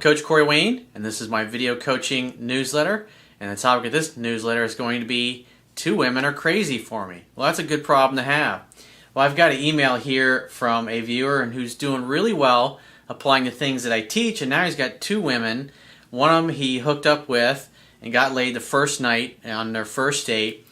Coach Corey Wayne, and this is my video coaching newsletter. And the topic of this newsletter is going to be 2 women are crazy for me. Well, that's a good problem to have. Well, I've got an email here from a viewer who's doing really well applying the things that I teach, and now he's got 2 women. One of them he hooked up with and got laid the first night on their first date.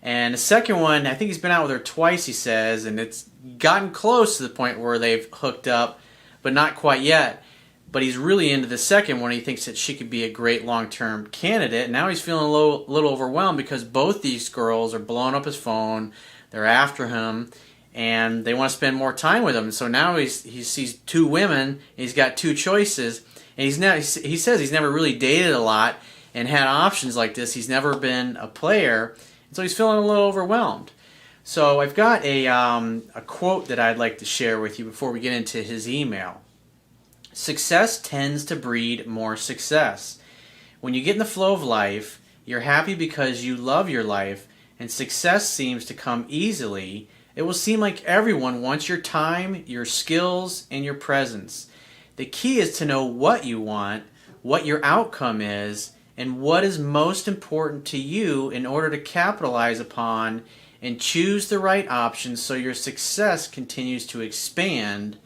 And the second one, I think he's been out with her twice, he says, and it's gotten close to the point where they've hooked up, but not quite yet. But he's really into the second one. He thinks that she could be a great long-term candidate. And now he's feeling a little overwhelmed because both these girls are blowing up his phone. They're after him, and they want to spend more time with him. So now he sees 2 women, and he's got 2 choices. And he says he's never really dated a lot and had options like this. He's never been a player, and so he's feeling a little overwhelmed. So I've got a quote that I'd like to share with you before we get into his email. Success tends to breed more success. When you get in the flow of life, you're happy because you love your life, and success seems to come easily. It will seem like everyone wants your time, your skills, and your presence. The key is to know what you want, what your outcome is, and what is most important to you in order to capitalize upon and choose the right options so your success continues to expand,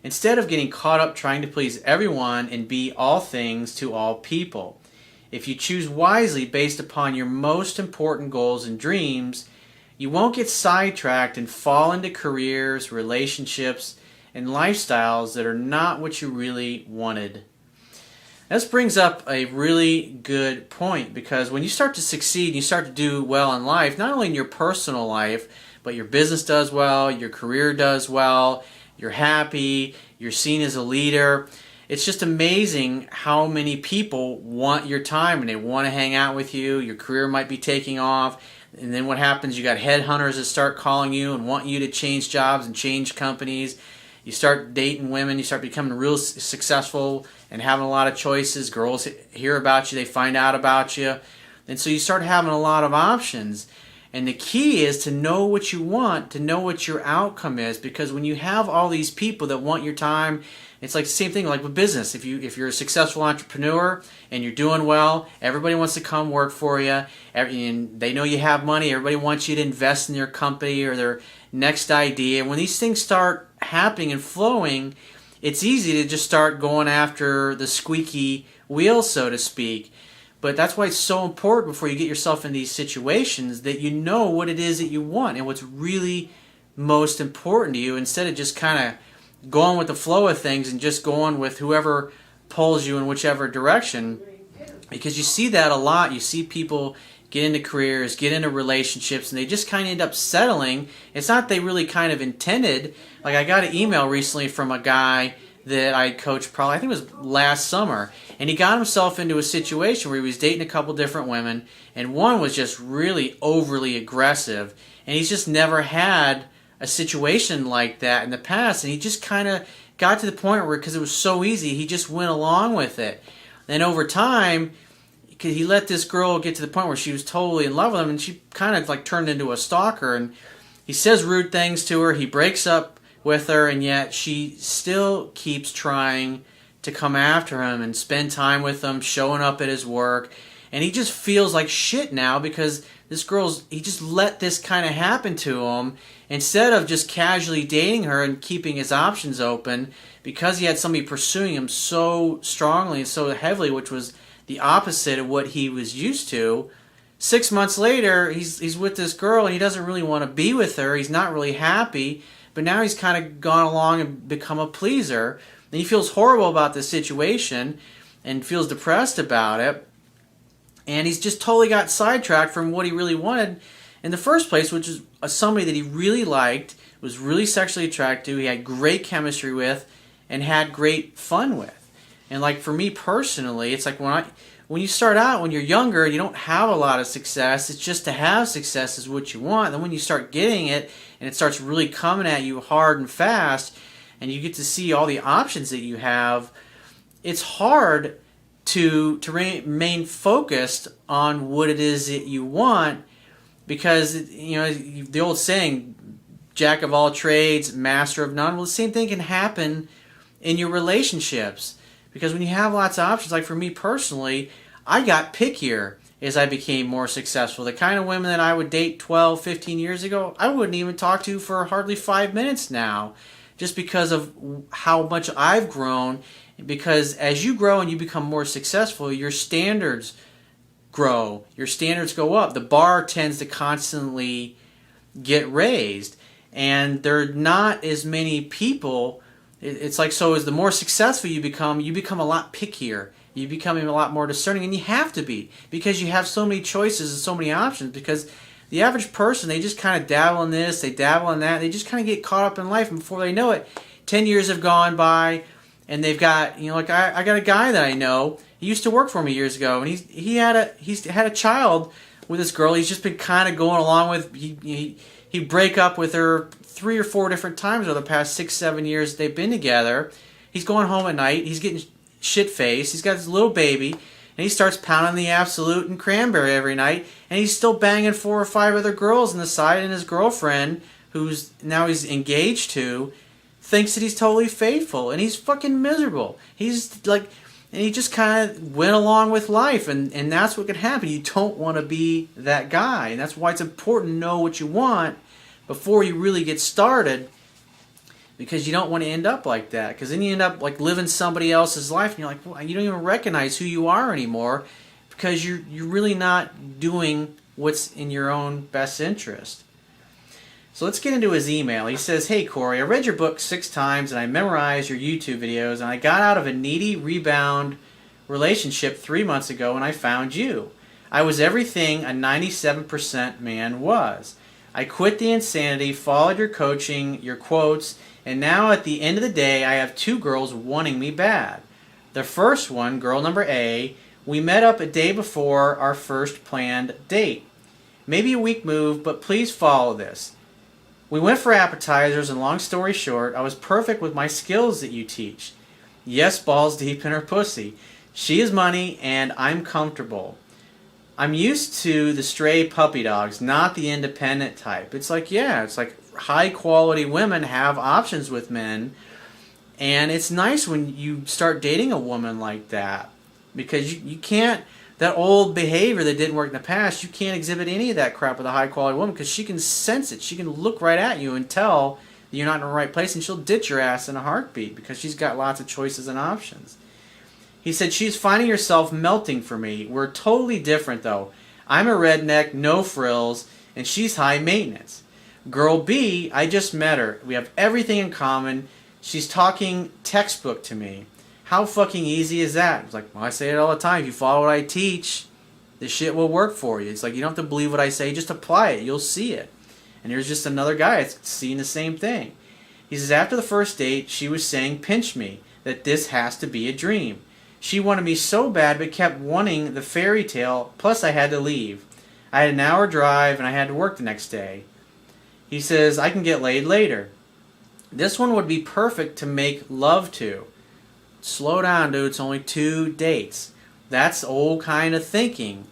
instead of getting caught up trying to please everyone and be all things to all people. If you choose wisely based upon your most important goals and dreams, you won't get sidetracked and fall into careers, relationships, and lifestyles that are not what you really wanted. This brings up a really good point, because when you start to succeed, you start to do well in life, not only in your personal life, but your business does well, your career does well, you're happy, you're seen as a leader. It's just amazing how many people want your time and they want to hang out with you. Your career might be taking off, and then what happens? You got headhunters that start calling you and want you to change jobs and change companies. You start dating women, you start becoming real successful and having a lot of choices. Girls hear about you, they find out about you. And so you start having a lot of options. And the key is to know what you want, to know what your outcome is, because when you have all these people that want your time, it's like the same thing like with business. If you're a successful entrepreneur and you're doing well, everybody wants to come work for you. And they know you have money. Everybody wants you to invest in their company or their next idea. And when these things start happening and flowing, it's easy to just start going after the squeaky wheel, so to speak. But that's why it's so important before you get yourself in these situations that you know what it is that you want and what's really most important to you, instead of just kind of going with the flow of things and just going with whoever pulls you in whichever direction. Because you see that a lot. You see people get into careers, get into relationships, and they just kind of end up settling. It's not they really kind of intended. Like, I got an email recently from a guy that I coached probably, I think it was last summer, and he got himself into a situation where he was dating a couple different women, and one was just really overly aggressive, and he's just never had a situation like that in the past, and he just kind of got to the point where, because it was so easy, he just went along with it. Then over time, he let this girl get to the point where she was totally in love with him, and she kind of like turned into a stalker, and he says rude things to her, he breaks up with her, and yet she still keeps trying to come after him and spend time with him, showing up at his work. And he just feels like shit now because he just let this kind of happen to him, instead of just casually dating her and keeping his options open, because he had somebody pursuing him so strongly and so heavily, which was the opposite of what he was used to. 6 months later, he's with this girl and he doesn't really want to be with her. He's not really happy. But now he's kind of gone along and become a pleaser. And he feels horrible about the situation and feels depressed about it. And he's just totally got sidetracked from what he really wanted in the first place, which is somebody that he really liked, was really sexually attracted to, he had great chemistry with, and had great fun with. And like for me personally, it's like when you start out, when you're younger, you don't have a lot of success. It's just to have success is what you want. Then when you start getting it, and it starts really coming at you hard and fast, and you get to see all the options that you have, it's hard to remain focused on what it is that you want, because the old saying, jack of all trades, master of none. Well, the same thing can happen in your relationships. Because when you have lots of options, like for me personally, I got pickier as I became more successful. The kind of women that I would date 12, 15 years ago, I wouldn't even talk to for hardly 5 minutes now, just because of how much I've grown. Because as you grow and you become more successful, your standards grow, your standards go up. The bar tends to constantly get raised, and there are not as many people. It's like, so as the more successful you become a lot pickier. You become a lot more discerning, and you have to be, because you have so many choices and so many options. Because the average person, they just kind of dabble in this, they dabble in that, they just kind of get caught up in life, and before they know it, 10 years have gone by, and they've got, like I got a guy that I know. He used to work for me years ago, and he's had a child with this girl. He's just been kind of going along with. He'd break up with her 3 or 4 different times over the past 6, 7 years they've been together. He's going home at night. He's getting shit-faced. He's got his little baby, and he starts pounding the Absolute and Cranberry every night, and he's still banging 4 or 5 other girls on the side, and his girlfriend, who's now he's engaged to, thinks that he's totally faithful, and he's fucking miserable. He's like, and he just kind of went along with life, and that's what could happen. You don't want to be that guy, and that's why it's important to know what you want before you really get started, because you don't want to end up like that, because then you end up like living somebody else's life, and you're like, well, you don't even recognize who you are anymore, because you're really not doing what's in your own best interest. So let's get into his email. He says, "Hey Corey, I read your book 6 times and I memorized your YouTube videos, and I got out of a needy rebound relationship 3 months ago and I found you. I was everything a 97% man was. I quit the insanity, followed your coaching, your quotes, and now at the end of the day I have 2 girls wanting me bad. The first one, girl number A, we met up a day before our first planned date. Maybe a weak move, but please follow this. We went for appetizers, and long story short, I was perfect with my skills that you teach. Yes, balls deep in her pussy. She is money, and I'm comfortable. I'm used to the stray puppy dogs, not the independent type. It's like, yeah, it's like high-quality women have options with men, and it's nice when you start dating a woman like that, because you can't, that old behavior that didn't work in the past, you can't exhibit any of that crap with a high-quality woman, because she can sense it. She can look right at you and tell that you're not in the right place, and she'll ditch your ass in a heartbeat, because she's got lots of choices and options. He said, she's finding herself melting for me. We're totally different, though. I'm a redneck, no frills, and she's high maintenance. Girl B, I just met her. We have everything in common. She's talking textbook to me. How fucking easy is that? It's like, well, I say it all the time. If you follow what I teach, this shit will work for you. It's like, you don't have to believe what I say. Just apply it. You'll see it. And here's just another guy that's seeing the same thing. He says, after the first date, she was saying, pinch me, that this has to be a dream. She wanted me so bad, but kept wanting the fairy tale, plus I had to leave. I had an hour drive, and I had to work the next day. He says, I can get laid later. This one would be perfect to make love to. Slow down, dude. It's only 2 dates. That's old kind of thinking.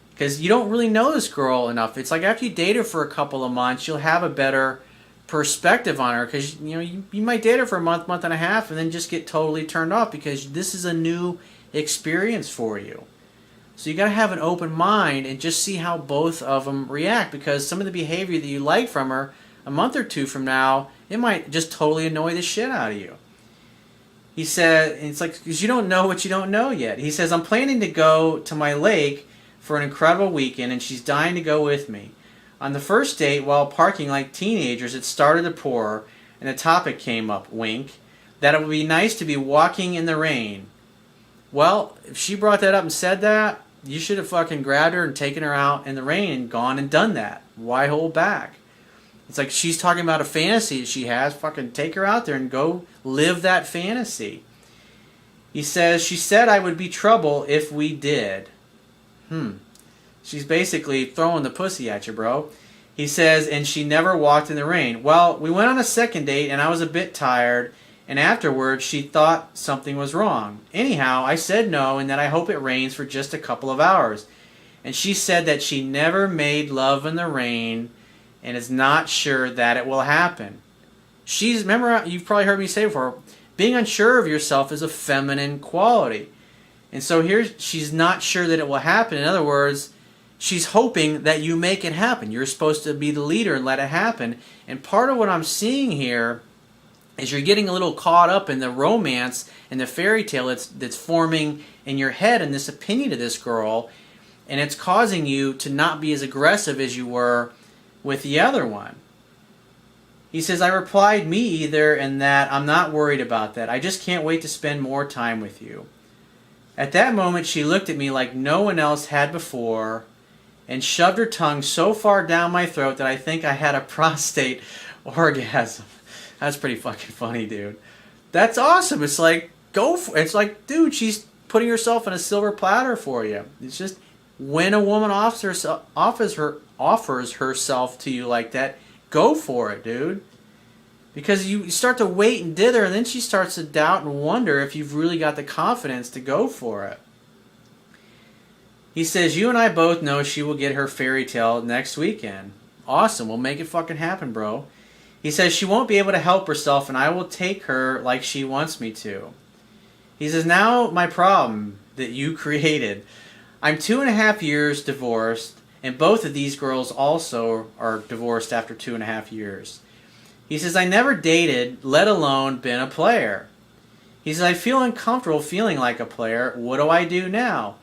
Because you don't really know this girl enough. It's like after you date her for a couple of months, you'll have a better perspective on her. Because you might date her for a month, month and a half, and then just get totally turned off because this is a new experience for you. So you got to have an open mind and just see how both of them react. Because some of the behavior that you like from her, a month or 2 from now, it might just totally annoy the shit out of you. He said, it's like, because you don't know what you don't know yet. He says, I'm planning to go to my lake for an incredible weekend, and she's dying to go with me. On the first date, while parking like teenagers, it started to pour, and the topic came up, wink, that it would be nice to be walking in the rain. Well, if she brought that up and said that, you should have fucking grabbed her and taken her out in the rain and gone and done that. Why hold back? It's like she's talking about a fantasy she has. Fucking take her out there and go live that fantasy. He says, she said I would be trouble if we did. She's basically throwing the pussy at you, bro. He says, and she never walked in the rain. Well, we went on a second date and I was a bit tired, and afterwards she thought something was wrong. Anyhow, I said no and that I hope it rains for just a couple of hours. And she said that she never made love in the rain and is not sure that it will happen. Remember, you've probably heard me say before, Being unsure of yourself is a feminine quality. And so here she's not sure that it will happen. In other words, she's hoping that you make it happen. You're supposed to be the leader and let it happen. And part of what I'm seeing here is you're getting a little caught up in the romance and the fairy tale that's forming in your head and this opinion of this girl, and it's causing you to not be as aggressive as you were with the other one. He says, I replied, me either, and that I'm not worried about that. I just can't wait to spend more time with you. At that moment, she looked at me like no one else had before and shoved her tongue so far down my throat that I think I had a prostate orgasm. That's pretty fucking funny, dude. That's awesome. It's like, go for it. It's like, dude, she's putting herself on a silver platter for you. It's just, when a woman offers herself to you like that, go for it, dude. Because you start to wait and dither, and then she starts to doubt and wonder if you've really got the confidence to go for it. He says, you and I both know she will get her fairy tale next weekend. Awesome. We'll make it fucking happen, bro. He says she won't be able to help herself, and I will take her like she wants me to. He says, now my problem that you created. I'm 2.5 years divorced, and both of these girls also are divorced after 2.5 years. He says, I never dated, let alone been a player. He says, I feel uncomfortable feeling like a player. What do I do now?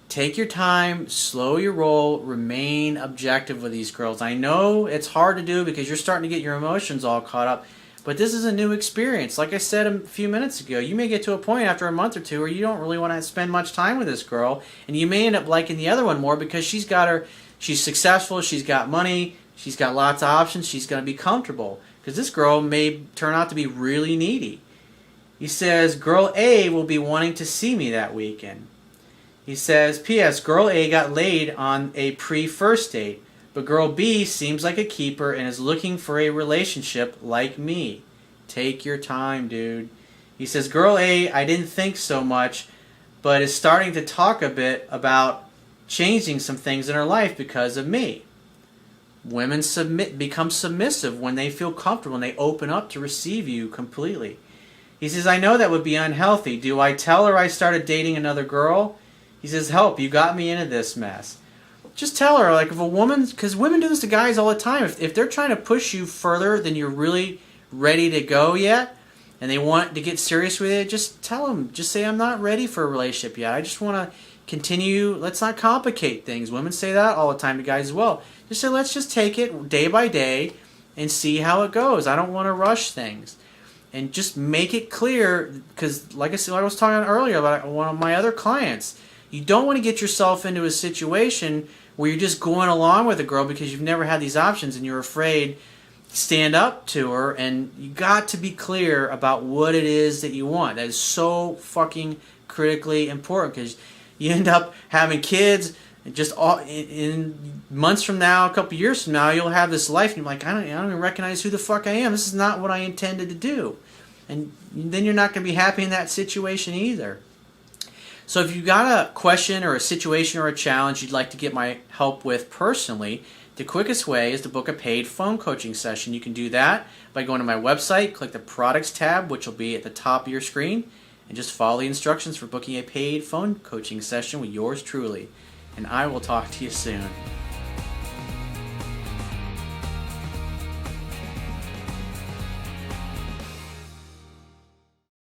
Take your time, slow your roll, remain objective with these girls. I know it's hard to do because you're starting to get your emotions all caught up, but this is a new experience. Like I said a few minutes ago, you may get to a point after a month or two where you don't really want to spend much time with this girl, and you may end up liking the other one more because she's successful, she's got money, she's got lots of options, she's going to be comfortable. Because this girl may turn out to be really needy. He says, girl A will be wanting to see me that weekend. He says, P.S. Girl A got laid on a pre-first date, but girl B seems like a keeper and is looking for a relationship like me. Take your time, dude. He says, girl A, I didn't think so much, but is starting to talk a bit about changing some things in her life because of me. Women become submissive when they feel comfortable and they open up to receive you completely. He says, I know that would be unhealthy. Do I tell her I started dating another girl? He says, help, you got me into this mess. Just tell her, like, if a woman, because women do this to guys all the time, if they're trying to push you further than you're really ready to go yet, and they want to get serious with it, just tell them, just say, I'm not ready for a relationship yet. I just want to continue, let's not complicate things. Women say that all the time to guys as well. Just say, let's just take it day by day and see how it goes. I don't want to rush things. And just make it clear, because like I said, like I was talking earlier about one of my other clients, you don't want to get yourself into a situation where you're just going along with a girl because you've never had these options and you're afraid to stand up to her, and you got to be clear about what it is that you want. That is so fucking critically important, because you end up having kids, and just in months from now, a couple years from now, you'll have this life, and you're like, I don't even recognize who the fuck I am. This is not what I intended to do. And then you're not going to be happy in that situation either. So if you've got a question or a situation or a challenge you'd like to get my help with personally, the quickest way is to book a paid phone coaching session. You can do that by going to my website, click the products tab, which will be at the top of your screen, and just follow the instructions for booking a paid phone coaching session with yours truly. And I will talk to you soon.